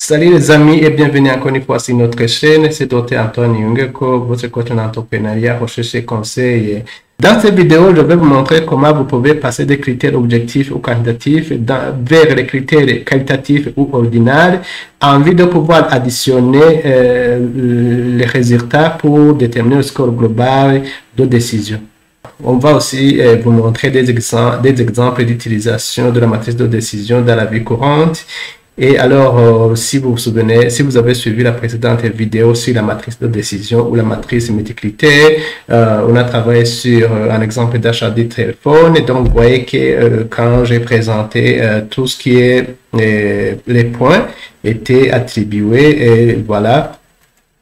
Salut les amis et bienvenue encore une fois sur notre chaîne. C'est Dr Antoine Yungeko, votre coach en entrepreneuriat, recherche et conseil. Dans cette vidéo, je vais vous montrer comment vous pouvez passer des critères objectifs ou quantitatifs vers les critères qualitatifs ou ordinaires en vue de pouvoir additionner les résultats pour déterminer le score global de décision. On va aussi vous montrer des exemples d'utilisation de la matrice de décision dans la vie courante. Et alors, si vous vous souvenez, si vous avez suivi la précédente vidéo sur la matrice de décision ou la matrice multicritère, on a travaillé sur un exemple d'achat de téléphone. Et donc, vous voyez que quand j'ai présenté tout ce qui est les points étaient attribués, et voilà.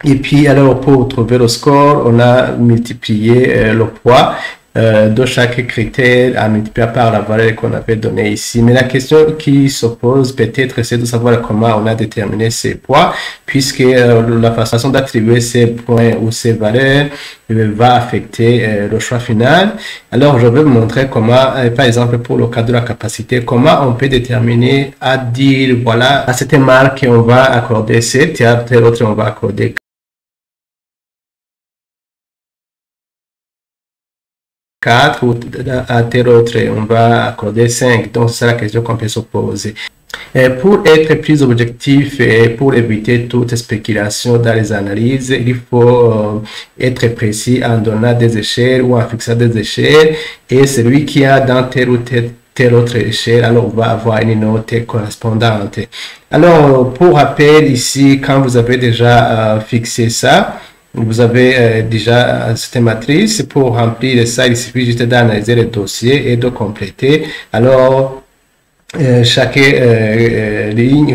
Et puis, alors, pour trouver le score, on a multiplié le poids de chaque critère à multiplier par la valeur qu'on avait donnée ici. Mais la question qui se pose peut-être, c'est de savoir comment on a déterminé ces poids, puisque la façon d'attribuer ces points ou ces valeurs va affecter le choix final. Alors, je vais vous montrer comment, par exemple, pour le cas de la capacité, comment on peut déterminer à dire, voilà, à cette marque, on va accorder 7, et à telle autre, on va accorder 4 ou à tel autre, on va accorder 5. Donc, c'est la question qu'on peut se poser. Pour être plus objectif et pour éviter toute spéculation dans les analyses, il faut être précis en donnant des échelles ou en fixant des échelles. Et celui qui a dans telle ou telle autre échelle, alors on va avoir une note correspondante. Alors, pour rappel, ici, quand vous avez déjà fixé ça, vous avez déjà cette matrice. Pour remplir ça, il suffit juste d'analyser le dossier et de compléter. Alors, chaque ligne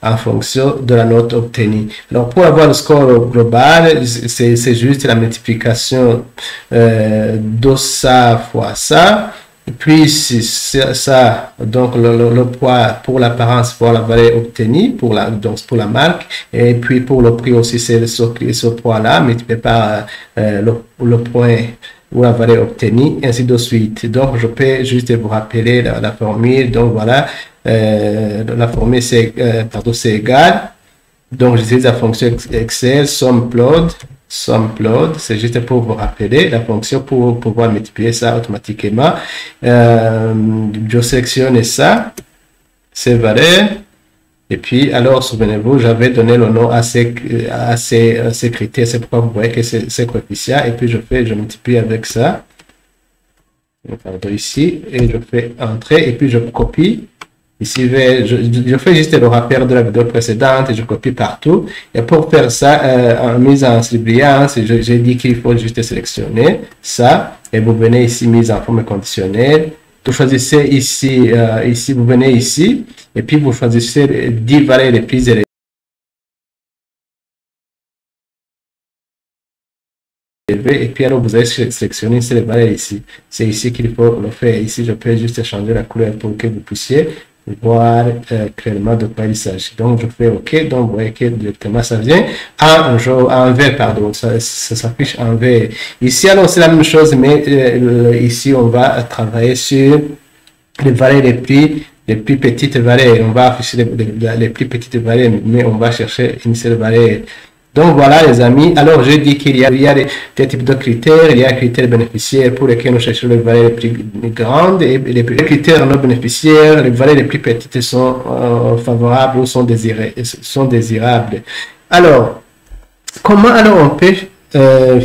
en fonction de la note obtenue. Alors, pour avoir le score global, c'est juste la multiplication de ça fois ça. Puis ça, donc le poids pour l'apparence, pour la valeur obtenue, pour la marque, et puis pour le prix aussi, c'est ce poids-là, multiplié par le point ou la valeur obtenue, ainsi de suite. Donc, je peux juste vous rappeler la formule. Donc, voilà, la formule, c'est égal. Donc, j'utilise la fonction Excel, SUMPLOAD, c'est juste pour vous rappeler la fonction pour pouvoir multiplier ça automatiquement. Je sélectionne ça, ces valeurs, et puis alors souvenez-vous, j'avais donné le nom à ces critères, c'est pourquoi vous voyez que c'est ces coefficients, et puis je multiplie avec ça, pardon, ici, et je fais entrer, et puis je copie. Ici, je fais juste le rappel de la vidéo précédente et je copie partout. Et pour faire ça, en mise en surbrillance, j'ai dit qu'il faut juste sélectionner ça. Et vous venez ici, mise en forme conditionnelle. Vous choisissez ici, vous venez ici. Et puis, vous choisissez 10 valeurs les plus élevées. Et puis, alors, vous allez sélectionner ces valeurs ici. C'est ici qu'il faut le faire. Ici, je peux juste changer la couleur pour que vous puissiez voir clairement de quoi il s'agit. Donc, je fais OK. Donc, vous voyez que directement, ça vient en vert, pardon. Ça s'affiche en vert. Ici, alors, c'est la même chose, mais ici, on va travailler sur les valeurs les plus petites valeurs. On va afficher les plus petites valeurs, mais on va chercher une seule valeur. Donc voilà les amis, alors j'ai dit qu'il y a des types de critères, il y a critères bénéficiaires pour lesquels nous cherchons les valeurs les plus grandes et les critères non bénéficiaires, les valeurs les plus petites sont favorables ou sont désirables. Alors, comment alors on peut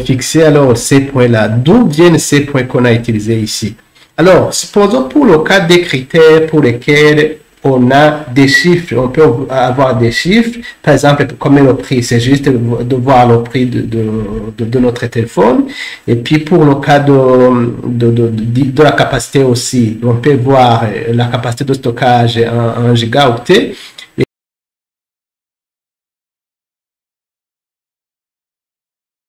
fixer alors ces points-là? D'où viennent ces points qu'on a utilisés ici? Alors, supposons pour le cas des critères pour lesquels on a des chiffres, on peut avoir des chiffres, par exemple, comme le prix, c'est juste de voir le prix de notre téléphone. Et puis, pour le cas de la capacité aussi, on peut voir la capacité de stockage en gigaoctets.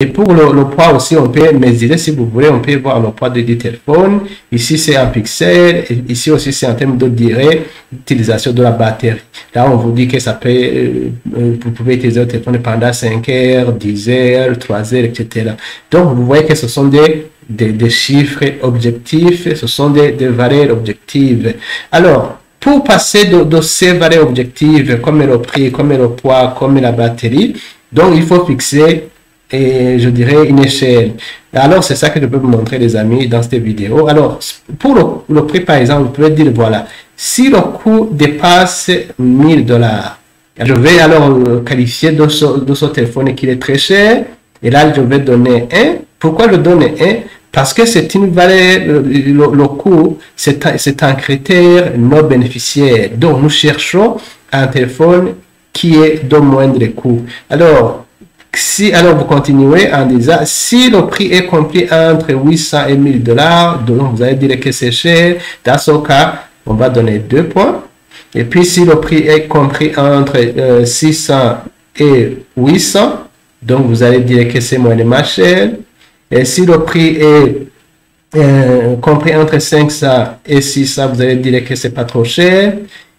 Et pour le poids aussi, on peut mesurer, si vous voulez, on peut voir le poids du téléphone. Ici, c'est en pixels. Ici aussi, c'est en termes de durée d'utilisation de la batterie. Là, on vous dit que ça peut, vous pouvez utiliser le téléphone pendant 5 heures, 10 heures, 3 heures, etc. Donc, vous voyez que ce sont des chiffres objectifs, ce sont des valeurs objectives. Alors, pour passer de ces valeurs objectives, comme le prix, comme le poids, comme la batterie, donc il faut fixer, et je dirais, une échelle. Alors, c'est ça que je peux vous montrer, les amis, dans cette vidéo. Alors, pour le prix, par exemple, vous pouvez dire, voilà, si le coût dépasse 1000 $, je vais alors qualifier de ce téléphone qu'il est très cher. Et là, je vais donner 1. Pourquoi je donne 1? Parce que c'est une valeur, le coût, c'est un critère non bénéficiaire. Donc, nous cherchons un téléphone qui est de moindre coût. Alors, vous continuez en disant, si le prix est compris entre 800 et 1000 $, donc vous allez dire que c'est cher. Dans ce cas, on va donner 2 points. Et puis, si le prix est compris entre 600 et 800, donc vous allez dire que c'est moyennement cher. Et si le prix est compris entre 500 et 600, vous allez dire que c'est pas trop cher.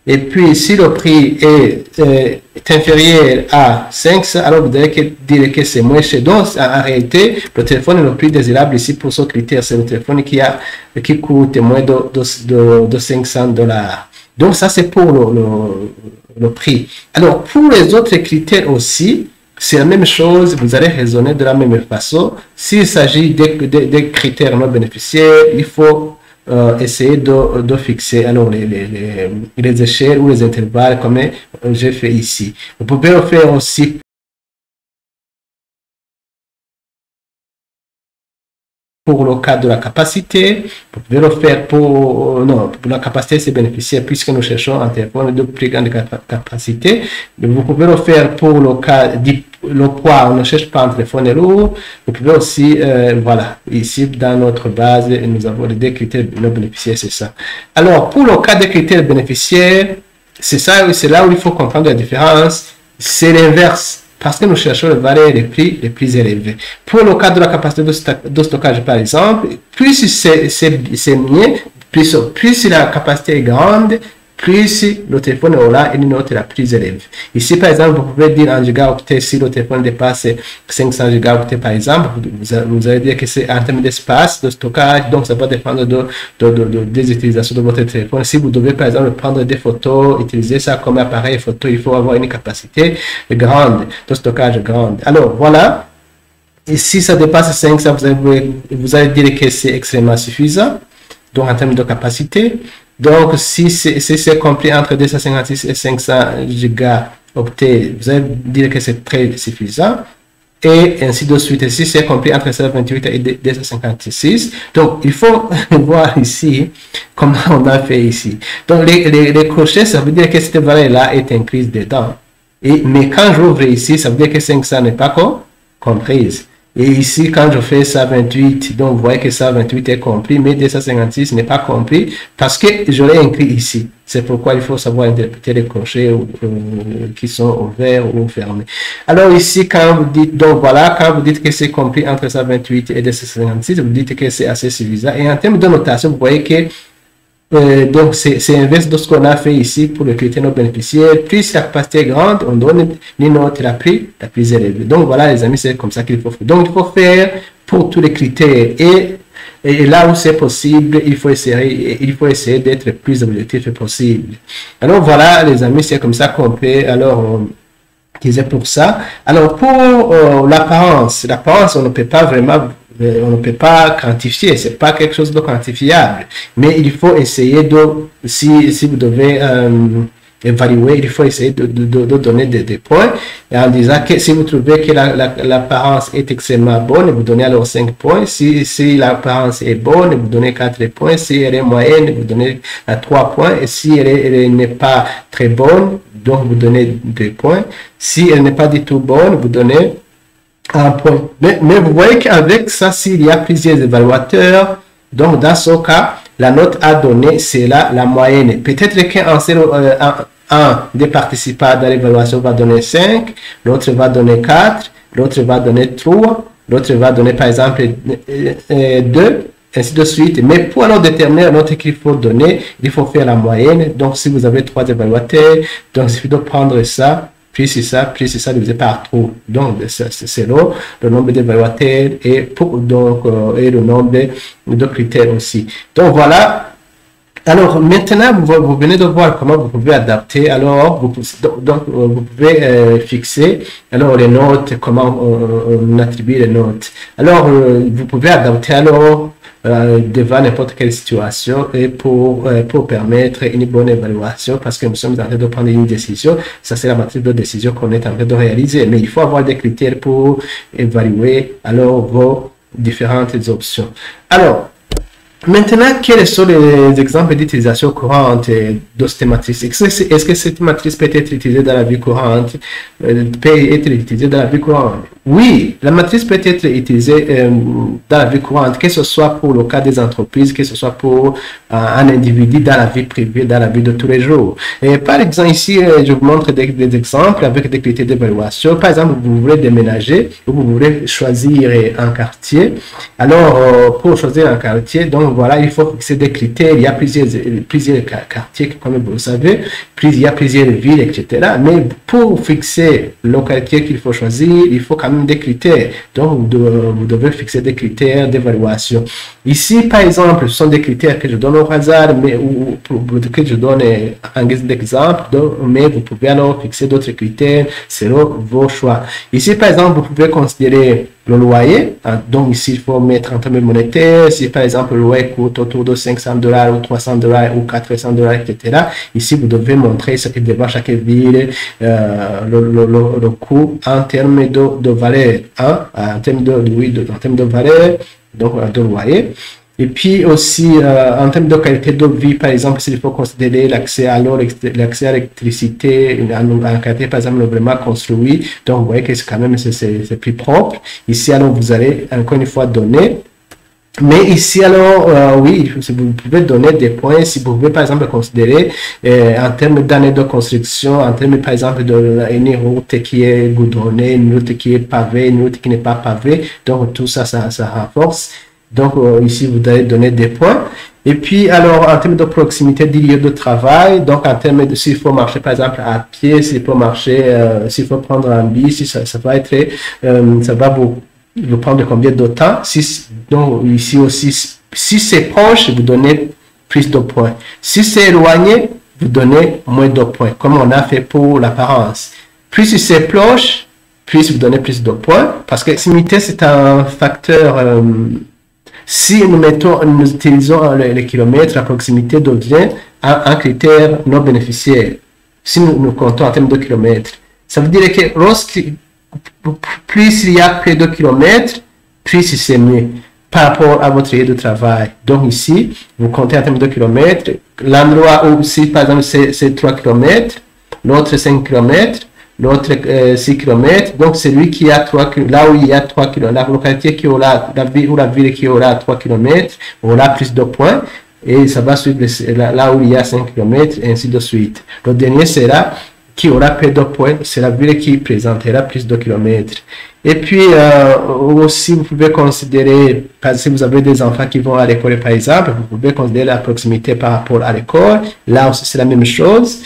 Et puis, si le prix est inférieur à 500, alors vous allez dire que c'est moins cher. Donc, en réalité, le téléphone le plus désirable ici pour ce critère, c'est le téléphone qui coûte moins de 500 $. Donc, ça, c'est pour le prix. Alors, pour les autres critères aussi, c'est la même chose, vous allez raisonner de la même façon. S'il s'agit des critères non bénéficiaires, il faut essayer de fixer alors les échelles ou les intervalles comme j'ai fait ici. Vous pouvez le faire aussi pour le cas de la capacité. Vous pouvez le faire pour la capacité, c'est bénéficiaire puisque nous cherchons un téléphone de plus grande capacité. Vous pouvez le faire pour le cas le poids, on ne cherche pas un téléphone lourd. Vous pouvez aussi, voilà, ici dans notre base, nous avons les deux critères non bénéficiaires, c'est ça. Alors, pour le cas des critères bénéficiaires, c'est là où il faut comprendre la différence. C'est l'inverse. Parce que nous cherchons les valeurs les plus élevées. Pour le cas de la capacité de stockage, par exemple, plus c'est mieux, plus la capacité est grande, plus le téléphone aura une note la plus élevée. Ici, par exemple, vous pouvez dire en gigaoctets, si le téléphone dépasse 500 gigaoctets, par exemple, vous allez dire que c'est en termes d'espace, de stockage, donc ça va dépendre des utilisations de votre téléphone. Si vous devez, par exemple, prendre des photos, utiliser ça comme appareil photo, il faut avoir une capacité grande, de stockage grande. Alors, voilà. Et si ça dépasse 500, vous allez dire que c'est extrêmement suffisant, donc en termes de capacité. Donc, si c'est compris entre 256 et 500 gigaoctets, vous allez dire que c'est très suffisant. Et ainsi de suite. Et si c'est compris entre 728 et 256, donc il faut voir ici comment on a fait ici. Donc, les crochets, ça veut dire que cette valeur-là est incluse dedans. Mais quand j'ouvre ici, ça veut dire que 500 n'est pas comprise. Et ici, quand je fais 128, donc vous voyez que 128 est compris, mais 256 n'est pas compris parce que je l'ai inclus ici. C'est pourquoi il faut savoir interpréter les crochets qui sont ouverts ou fermés. Alors ici, quand vous dites, donc voilà, quand vous dites que c'est compris entre 128 et 256, vous dites que c'est assez suffisant. Et en termes de notation, vous voyez que donc, c'est inverse de ce qu'on a fait ici pour le critère non bénéficiaire. Plus la capacité est grande, on donne une note la plus élevée. Donc, voilà, les amis, c'est comme ça qu'il faut faire. Donc, il faut faire pour tous les critères. Et là où c'est possible, il faut essayer d'être le plus objectif possible. Alors, voilà, les amis, c'est comme ça qu'on peut, alors, utiliser pour ça. Alors, pour l'apparence, on ne peut pas vraiment on ne peut pas quantifier, c'est pas quelque chose de quantifiable, mais il faut essayer si vous devez évaluer, il faut essayer de donner des points, et en disant que si vous trouvez que l'apparence est extrêmement bonne, vous donnez alors 5 points, si l'apparence est bonne, vous donnez 4 points, si elle est moyenne, vous donnez 3 points, et si elle n'est pas très bonne, donc vous donnez 2 points, si elle n'est pas du tout bonne, vous donnez un point. Mais vous voyez qu'avec ça, s'il y a plusieurs évaluateurs, donc dans ce cas, la note à donner, c'est là la moyenne. Peut-être qu'un des participants dans l'évaluation va donner 5, l'autre va donner 4, l'autre va donner 3, l'autre va donner par exemple 2, ainsi de suite. Mais pour alors déterminer la note qu'il faut donner, il faut faire la moyenne. Donc si vous avez 3 évaluateurs, donc il suffit de prendre ça, puis c'est ça divisé par 3. Donc, c'est le nombre d'évaluateurs et le nombre de critères aussi. Donc, voilà Alors, maintenant, vous venez de voir comment vous pouvez adapter. Alors, vous pouvez fixer alors les notes, comment on attribue les notes. Alors, vous pouvez adapter alors devant n'importe quelle situation et pour permettre une bonne évaluation parce que nous sommes en train de prendre une décision. Ça, c'est la matrice de décision qu'on est en train de réaliser. Mais il faut avoir des critères pour évaluer alors vos différentes options. Alors, maintenant, quels sont les exemples d'utilisation courante de cette matrice? Est-ce que cette matrice peut être utilisée dans la vie courante? Oui, la matrice peut être utilisée dans la vie courante, que ce soit pour le cas des entreprises, que ce soit pour un individu dans la vie privée, dans la vie de tous les jours. Et par exemple, ici, je vous montre des exemples avec des critères d'évaluation. Par exemple, vous voulez déménager, vous voulez choisir un quartier. Alors, pour choisir un quartier, donc voilà, il faut fixer des critères. Il y a plusieurs quartiers, comme vous le savez, il y a plusieurs villes, etc. Mais pour fixer le quartier qu'il faut choisir, il faut quand même des critères. Donc, vous devez fixer des critères d'évaluation. Ici, par exemple, ce sont des critères que je donne au hasard, mais que je donne en guise d'exemple, mais vous pouvez alors fixer d'autres critères selon vos choix. Ici, par exemple, vous pouvez considérer le loyer. Donc, ici, il faut mettre en termes monétaires. Si, par exemple, le loyer coûte autour de $500 ou $300 ou $400, etc. Ici, vous devez montrer ce que devant chaque ville, le coût en termes de valeur, en termes de valeur, donc de loyer. Et puis aussi, en termes de qualité de vie, par exemple, s'il faut considérer l'accès à l'eau, l'accès à l'électricité, un quartier, par exemple, vraiment construit. Donc, vous voyez que c'est quand même, c'est plus propre. Ici, alors, vous allez encore une fois donner. Mais ici, alors, oui, vous pouvez donner des points si vous pouvez, par exemple, considérer en termes d'années de construction, en termes, par exemple, d'une route qui est goudronnée, une route qui est pavée, une route qui n'est pas pavée. Donc, tout ça, ça renforce. Donc, ici, vous allez donner des points. Et puis, alors, en termes de proximité du lieu de travail, donc en termes de s'il faut marcher, par exemple, à pied, s'il faut marcher, s'il faut prendre un bus, ça va être, ça va vous prendre combien de temps? Donc, ici aussi, si c'est proche, vous donnez plus de points. Si c'est éloigné, vous donnez moins de points, comme on a fait pour l'apparence. Plus si c'est proche, plus vous donnez plus de points, parce que proximité, c'est un facteur. Si nous utilisons les kilomètres, la proximité devient un critère non bénéficiaire. Si nous comptons en termes de kilomètres, ça veut dire que plus il y a près de kilomètres, plus c'est mieux par rapport à votre lieu de travail. Donc ici, vous comptez en termes de kilomètres. L'endroit où, si par exemple c'est 3 kilomètres, l'autre 5 kilomètres, l'autre 6 km. Donc, celui qui a 3 km, là où il y a 3 km, la localité qui aura, la ville qui aura 3 km, aura plus de points. Et ça va suivre là où il y a 5 km, et ainsi de suite. Le dernier sera qui aura peu de points, c'est la ville qui présentera plus de kilomètres. Et puis, aussi, vous pouvez considérer, si vous avez des enfants qui vont à l'école, par exemple, vous pouvez considérer la proximité par rapport à l'école. Là aussi, c'est la même chose.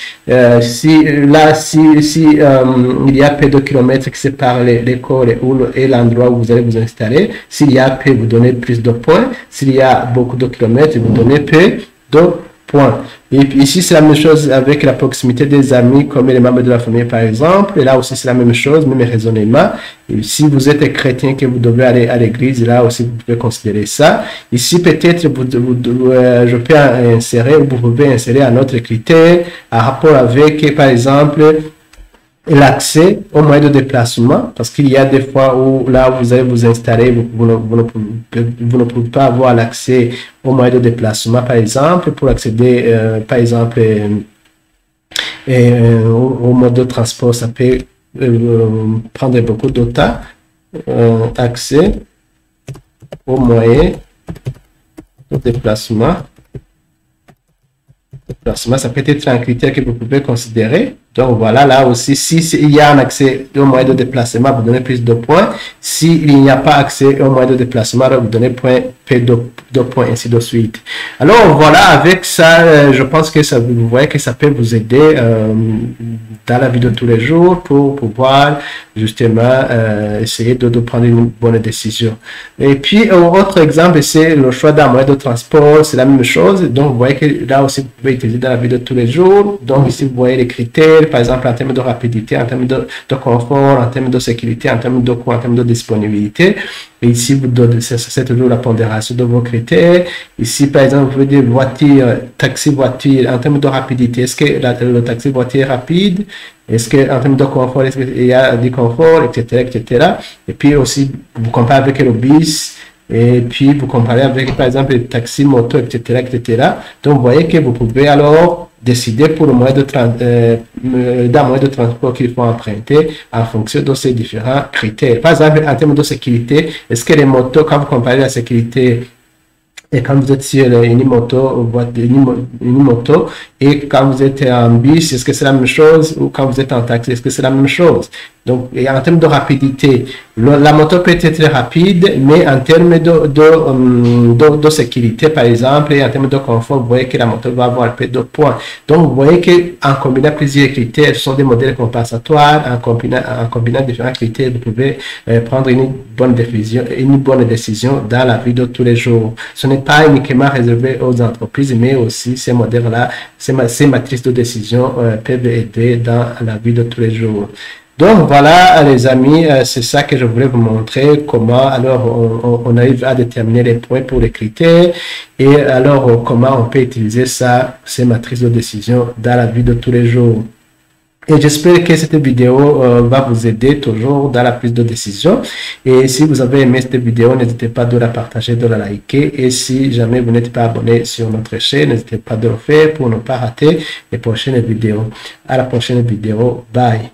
Si il y a peu de kilomètres qui séparent l'école et l'endroit où vous allez vous installer, s'il y a peu, vous donnez plus de points. S'il y a beaucoup de kilomètres, vous donnez peu de points. Et puis ici, c'est la même chose avec la proximité des amis comme les membres de la famille, par exemple. Et là aussi, c'est la même chose, même raisonnement. Et si vous êtes chrétien que vous devez aller à l'église, là aussi, vous pouvez considérer ça. Ici, peut-être, je peux insérer, vous pouvez insérer un autre critère en rapport avec, par exemple, l'accès aux moyens de déplacement, parce qu'il y a des fois où là vous allez vous installer, vous ne pouvez pas avoir l'accès aux moyens de déplacement, par exemple, pour accéder, par exemple, au mode de transport, ça peut prendre beaucoup de temps. Accès aux moyens de déplacement. Ça peut être un critère que vous pouvez considérer. Donc voilà, là aussi, il y a un accès au moyen de déplacement, vous donnez plus de points. S'il n'y a pas accès au moyen de déplacement, vous donnez point P de points, ainsi de suite. Alors voilà, avec ça, je pense que ça, vous voyez que ça peut vous aider dans la vie de tous les jours pour pouvoir justement essayer de prendre une bonne décision. Et puis, autre exemple, c'est le choix d'un moyen de transport, c'est la même chose. Donc, vous voyez que là aussi, vous pouvez utiliser dans la vie de tous les jours. Donc, ici, vous voyez les critères, par exemple, en termes de rapidité, en termes de confort, en termes de sécurité, en termes de coût, en termes de disponibilité. Et ici, vous donnez, c'est toujours la pondération de vos critères. Ici, par exemple, vous pouvez dire voiture, taxi voiture, en termes de rapidité, est-ce que le taxi voiture est rapide? Est-ce que en termes de confort, est-ce qu'il y a du confort, etc., etc. Et puis aussi, vous comparez avec le bus, et puis vous comparez avec, par exemple, les taxis, motos, etc., etc. Donc, vous voyez que vous pouvez alors décider pour le moyen d'un moyen de transport qu'il faut emprunter en fonction de ces différents critères. Par exemple, en termes de sécurité, est-ce que les motos, quand vous comparez la sécurité et quand vous êtes sur une moto et quand vous êtes en bus, est-ce que c'est la même chose ou quand vous êtes en taxi, est-ce que c'est la même chose? Donc, et en termes de rapidité, la moto peut être très rapide, mais en termes de sécurité, par exemple, et en termes de confort, vous voyez que la moto va avoir peu de points. Donc, vous voyez qu'en combinant plusieurs critères, ce sont des modèles compensatoires, en combinant différents critères, vous pouvez prendre une bonne décision dans la vie de tous les jours. Ce n'est pas uniquement réservé aux entreprises, mais aussi ces modèles-là, ces matrices de décision peuvent aider dans la vie de tous les jours. Donc voilà les amis, c'est ça que je voulais vous montrer, comment alors on arrive à déterminer les points pour les critères et alors comment on peut utiliser ça, ces matrices de décision dans la vie de tous les jours. Et j'espère que cette vidéo va vous aider toujours dans la prise de décision. Et si vous avez aimé cette vidéo, n'hésitez pas de la partager, de la liker. Et si jamais vous n'êtes pas abonné sur notre chaîne, n'hésitez pas de le faire pour ne pas rater les prochaines vidéos. À la prochaine vidéo. Bye.